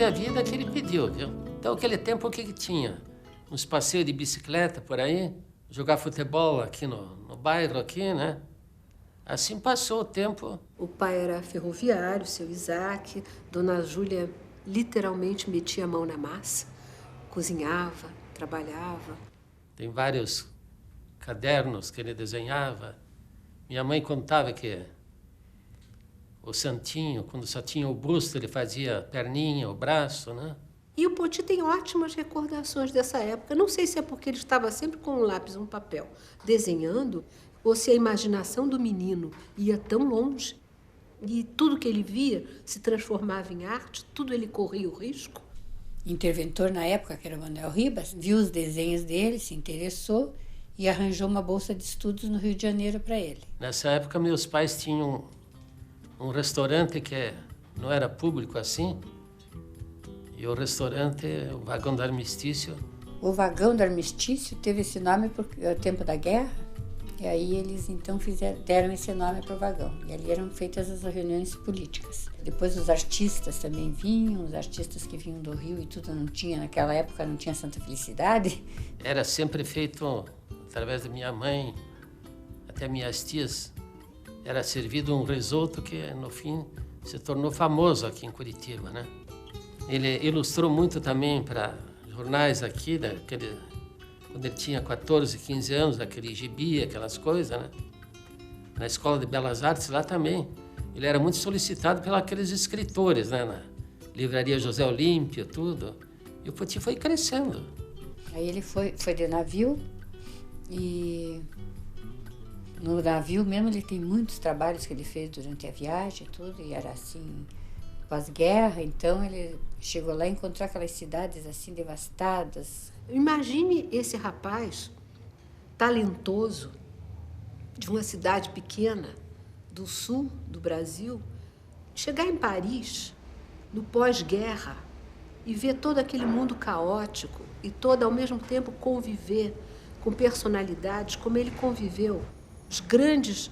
teve a vida que ele pediu, viu? Então, aquele tempo, o que tinha? Uns passeios de bicicleta por aí, jogar futebol aqui no bairro, aqui, né? Assim passou o tempo. O pai era ferroviário, seu Isaac. Dona Júlia literalmente metia a mão na massa, cozinhava, trabalhava. Tem vários cadernos que ele desenhava. Minha mãe contava que o santinho, quando só tinha o busto, ele fazia a perninha, o braço, né? E o Poti tem ótimas recordações dessa época. Não sei se é porque ele estava sempre com um lápis e um papel desenhando, ou se a imaginação do menino ia tão longe e tudo que ele via se transformava em arte, tudo ele corria o risco. Interventor na época, que era o Manuel Ribas, viu os desenhos dele, se interessou e arranjou uma bolsa de estudos no Rio de Janeiro para ele. Nessa época, meus pais tinham um restaurante que não era público assim, e o restaurante, o Vagão do Armistício. O Vagão do Armistício teve esse nome por tempo da guerra, e aí eles então deram esse nome para o vagão. E ali eram feitas as reuniões políticas. Depois os artistas também vinham, os artistas que vinham do Rio e tudo, não tinha, naquela época não tinha Santa Felicidade. Era sempre feito através da minha mãe, até minhas tias. Era servido um risoto que, no fim, se tornou famoso aqui em Curitiba, né? Ele ilustrou muito também para jornais aqui, quando ele tinha 14, 15 anos, aquele gibi, aquelas coisas, né? Na Escola de Belas Artes, lá também. Ele era muito solicitado pelos aqueles escritores, né? Na Livraria José Olímpio, tudo. E o Poti foi crescendo. Aí ele foi de navio e no navio mesmo ele tem muitos trabalhos que ele fez durante a viagem, tudo, e era assim, pós-guerra, então ele chegou lá e encontrou aquelas cidades assim devastadas. Imagine esse rapaz talentoso de uma cidade pequena do sul do Brasil chegar em Paris no pós-guerra e ver todo aquele mundo caótico e todo ao mesmo tempo conviver com personalidades como ele conviveu. Os grandes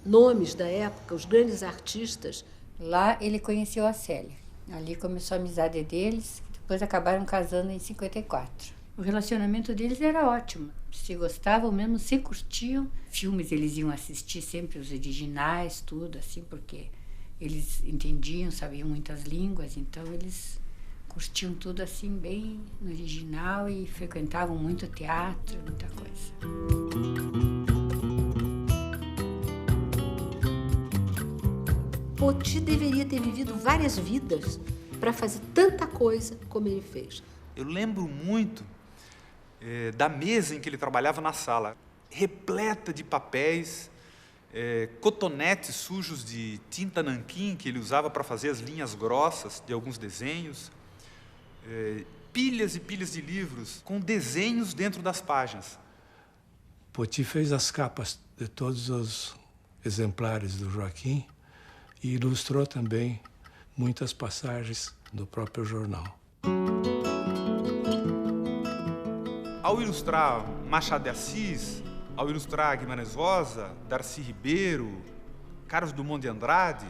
nomes da época, os grandes artistas. Lá ele conheceu a Célia. Ali começou a amizade deles, depois acabaram casando em 54. O relacionamento deles era ótimo. Se gostavam mesmo, se curtiam. Filmes eles iam assistir sempre os originais, tudo assim, porque eles entendiam, sabiam muitas línguas, então eles curtiam tudo assim bem no original e frequentavam muito teatro, muita coisa. Poti deveria ter vivido várias vidas para fazer tanta coisa como ele fez. Eu lembro muito da mesa em que ele trabalhava na sala, repleta de papéis, cotonetes sujos de tinta nanquim que ele usava para fazer as linhas grossas de alguns desenhos, pilhas e pilhas de livros com desenhos dentro das páginas. Poti fez as capas de todos os exemplares do Joaquim e ilustrou também muitas passagens do próprio jornal. Ao ilustrar Machado de Assis, ao ilustrar Guimarães Rosa, Darcy Ribeiro, Carlos Drummond de Andrade,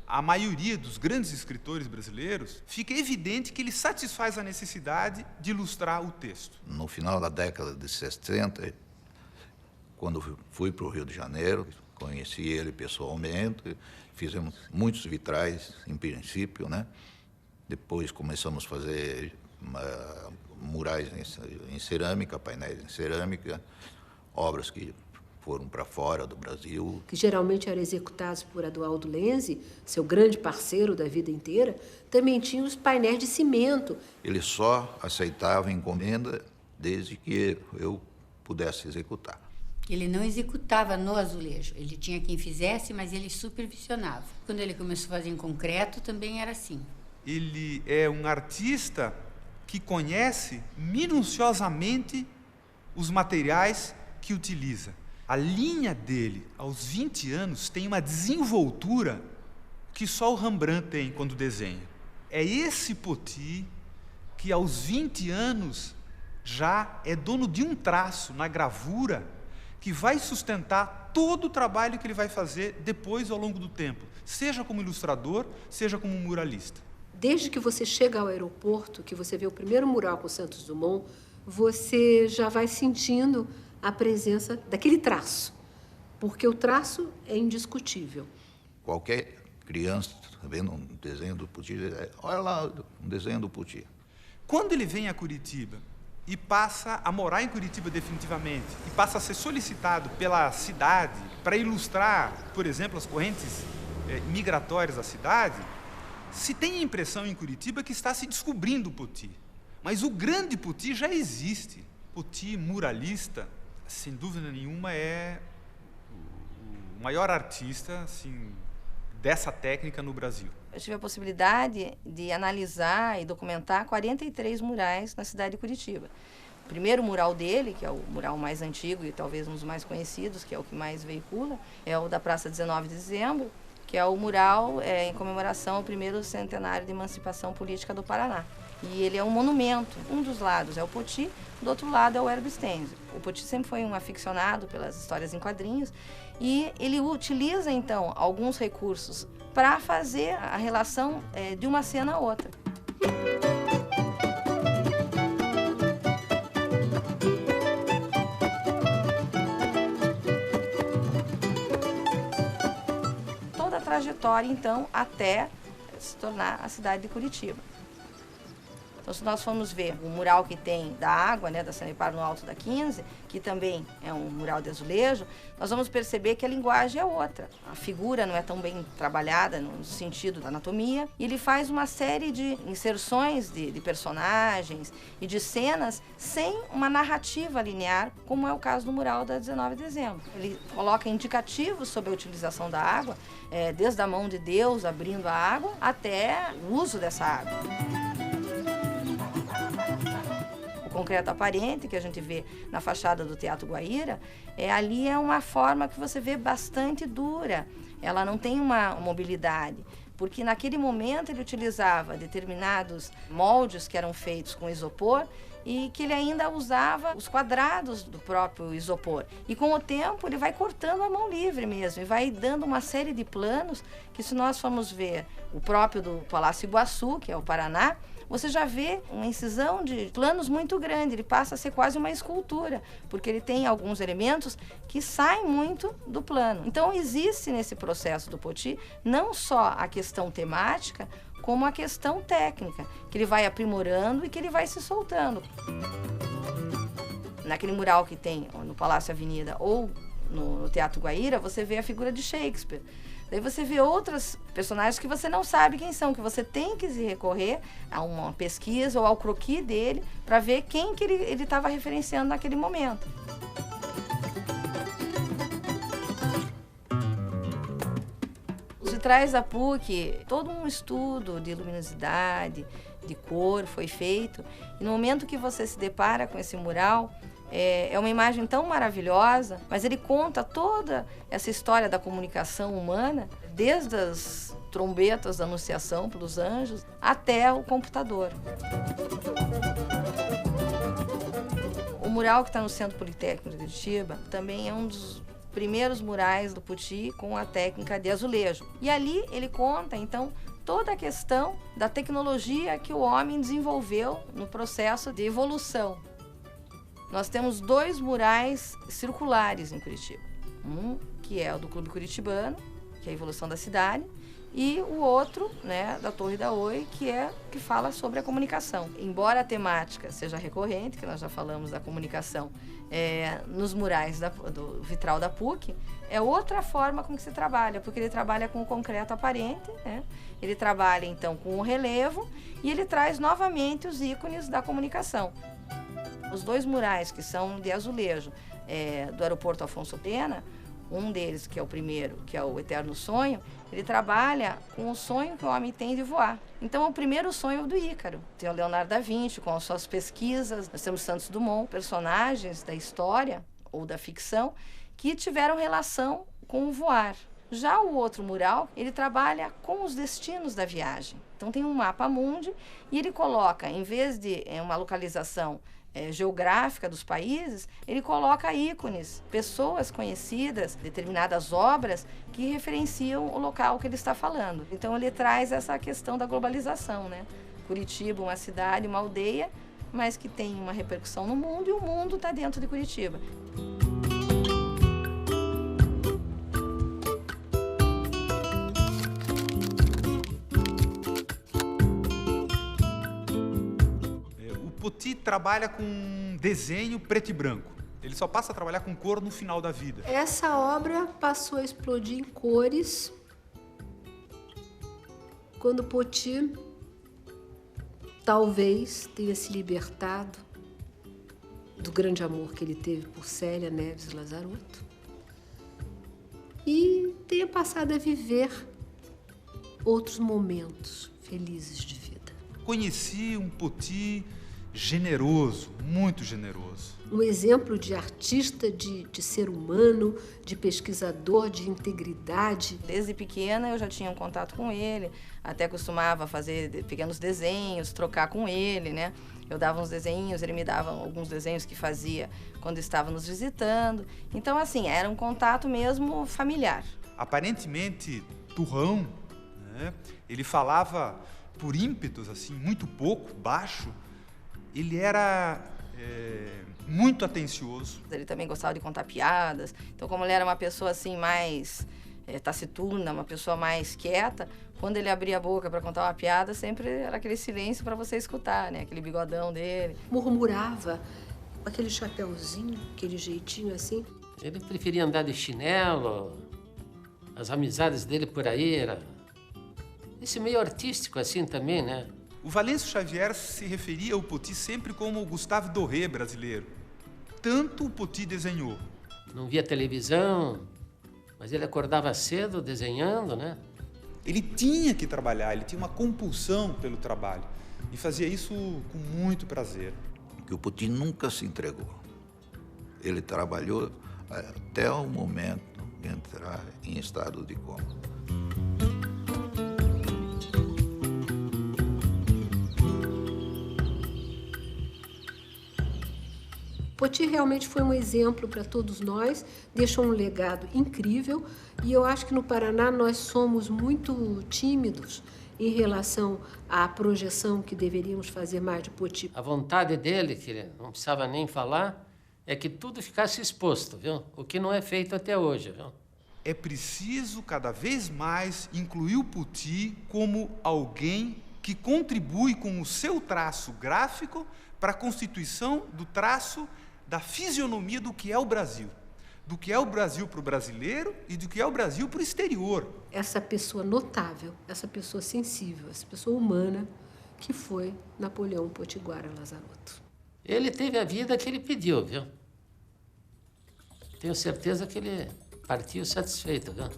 a maioria dos grandes escritores brasileiros, fica evidente que ele satisfaz a necessidade de ilustrar o texto. No final da década de 60, quando fui para o Rio de Janeiro, conheci ele pessoalmente, fizemos muitos vitrais, em princípio, né? Depois começamos a fazer murais em cerâmica, painéis em cerâmica, obras que foram para fora do Brasil. Que geralmente eram executados por Adualdo Lenzi, seu grande parceiro da vida inteira, também tinha os painéis de cimento. Ele só aceitava encomenda desde que eu pudesse executar. Ele não executava no azulejo, ele tinha quem fizesse, mas ele supervisionava. Quando ele começou a fazer em concreto, também era assim. Ele é um artista que conhece minuciosamente os materiais que utiliza. A linha dele, aos 20 anos, tem uma desenvoltura que só o Rembrandt tem quando desenha. É esse Poti que, aos 20 anos, já é dono de um traço na gravura que vai sustentar todo o trabalho que ele vai fazer depois, ao longo do tempo, seja como ilustrador, seja como muralista. Desde que você chega ao aeroporto, que você vê o primeiro mural com Santos Dumont, você já vai sentindo a presença daquele traço, porque o traço é indiscutível. Qualquer criança vendo um desenho do Poti, olha lá, um desenho do Poti. Quando ele vem a Curitiba e passa a morar em Curitiba definitivamente, e passa a ser solicitado pela cidade para ilustrar, por exemplo, as correntes migratórias da cidade, se tem a impressão em Curitiba que está se descobrindo o Poti. Mas o grande Poti já existe. Poti, muralista, sem dúvida nenhuma, é o maior artista assim, dessa técnica no Brasil. Eu tive a possibilidade de analisar e documentar 43 murais na cidade de Curitiba. O primeiro mural dele, que é o mural mais antigo e talvez um dos mais conhecidos, que é o que mais veicula, é o da Praça 19 de Dezembro, que é o mural em comemoração ao primeiro centenário de emancipação política do Paraná. E ele é um monumento. Um dos lados é o Poti, do outro lado é o Herbert Stenzel. O Poti sempre foi um aficionado pelas histórias em quadrinhos e ele utiliza, então, alguns recursos para fazer a relação de uma cena a outra. Toda a trajetória, então, até se tornar a cidade de Curitiba. Então, se nós formos ver o mural que tem da água, né, da Sanepar no alto da 15, que também é um mural de azulejo, nós vamos perceber que a linguagem é outra. A figura não é tão bem trabalhada no sentido da anatomia. E ele faz uma série de inserções de personagens e de cenas sem uma narrativa linear, como é o caso do mural da 19 de dezembro. Ele coloca indicativos sobre a utilização da água, desde a mão de Deus abrindo a água até o uso dessa água. O concreto aparente, que a gente vê na fachada do Teatro Guaíra, ali é uma forma que você vê bastante dura. Ela não tem uma mobilidade, porque naquele momento ele utilizava determinados moldes que eram feitos com isopor e que ele ainda usava os quadrados do próprio isopor. E com o tempo ele vai cortando a mão livre mesmo e vai dando uma série de planos que, se nós formos ver o próprio do Palácio Iguaçu, que é o Paraná, você já vê uma incisão de planos muito grande, ele passa a ser quase uma escultura, porque ele tem alguns elementos que saem muito do plano. Então existe nesse processo do Poti não só a questão temática, como a questão técnica, que ele vai aprimorando e que ele vai se soltando. Naquele mural que tem no Palácio Avenida ou no Teatro Guaíra, você vê a figura de Shakespeare. Daí você vê outros personagens que você não sabe quem são, que você tem que se recorrer a uma pesquisa ou ao croquis dele para ver quem que ele estava referenciando naquele momento. Os vitrais da PUC, todo um estudo de luminosidade, de cor foi feito, e no momento que você se depara com esse mural, é uma imagem tão maravilhosa, mas ele conta toda essa história da comunicação humana, desde as trombetas da anunciação pelos anjos até o computador. O mural que está no Centro Politécnico de Curitiba também é um dos primeiros murais do Poti com a técnica de azulejo. E ali ele conta, então, toda a questão da tecnologia que o homem desenvolveu no processo de evolução. Nós temos 2 murais circulares em Curitiba. Um que é o do Clube Curitibano, que é a evolução da cidade, e o outro, né, da Torre da Oi, que fala sobre a comunicação. Embora a temática seja recorrente, que nós já falamos da comunicação nos murais do vitral da PUC, é outra forma com que se trabalha, porque ele trabalha com o concreto aparente, né? Ele trabalha então com o relevo e ele traz novamente os ícones da comunicação. Os 2 murais que são de azulejo do aeroporto Afonso Pena, um deles, que é o primeiro, que é o Eterno Sonho, ele trabalha com o sonho que o homem tem de voar. Então, o primeiro sonho é o do Ícaro. Tem o Leonardo da Vinci, com as suas pesquisas. Nós temos Santos Dumont, personagens da história ou da ficção, que tiveram relação com o voar. Já o outro mural, ele trabalha com os destinos da viagem. Então, tem um mapa mundi e ele coloca, em vez de uma localização geográfica dos países, ele coloca ícones, pessoas conhecidas, determinadas obras que referenciam o local que ele está falando. Então ele traz essa questão da globalização, né? Curitiba, uma cidade, uma aldeia, mas que tem uma repercussão no mundo e o mundo está dentro de Curitiba. Poti trabalha com desenho preto e branco. Ele só passa a trabalhar com cor no final da vida. Essa obra passou a explodir em cores quando Poti talvez tenha se libertado do grande amor que ele teve por Célia Neves Lazarotto e tenha passado a viver outros momentos felizes de vida. Conheci um Poti generoso, muito generoso. Um exemplo de artista, de ser humano, de pesquisador, de integridade. Desde pequena eu já tinha um contato com ele, até costumava fazer pequenos desenhos, trocar com ele, né? Eu dava uns desenhos, ele me dava alguns desenhos que fazia quando estava nos visitando. Então, assim, era um contato mesmo familiar. Aparentemente turrão, né? Ele falava por ímpetos, assim, muito pouco, baixo. Ele era muito atencioso. Ele também gostava de contar piadas. Então, como ele era uma pessoa assim mais taciturna, uma pessoa mais quieta, quando ele abria a boca para contar uma piada, sempre era aquele silêncio para você escutar, né? Aquele bigodão dele. Murmurava com aquele chapéuzinho, aquele jeitinho assim. Ele preferia andar de chinelo. As amizades dele por aí era esse meio artístico assim também, né? O Valêncio Xavier se referia ao Poti sempre como o Gustave Doré brasileiro. Tanto o Poti desenhou. Não via televisão, mas ele acordava cedo desenhando, né? Ele tinha que trabalhar, ele tinha uma compulsão pelo trabalho. E fazia isso com muito prazer. Que o Poti nunca se entregou. Ele trabalhou até o momento de entrar em estado de coma. Poti realmente foi um exemplo para todos nós, deixou um legado incrível e eu acho que no Paraná nós somos muito tímidos em relação à projeção que deveríamos fazer mais de Poti. A vontade dele, que ele não precisava nem falar, é que tudo ficasse exposto, viu? O que não é feito até hoje, viu? É preciso cada vez mais incluir o Poti como alguém que contribui com o seu traço gráfico para a constituição do traço da fisionomia do que é o Brasil. Do que é o Brasil para o brasileiro e do que é o Brasil para o exterior. Essa pessoa notável, essa pessoa sensível, essa pessoa humana que foi Napoleão Potiguara Lazarotto. Ele teve a vida que ele pediu, viu? Tenho certeza que ele partiu satisfeito, viu?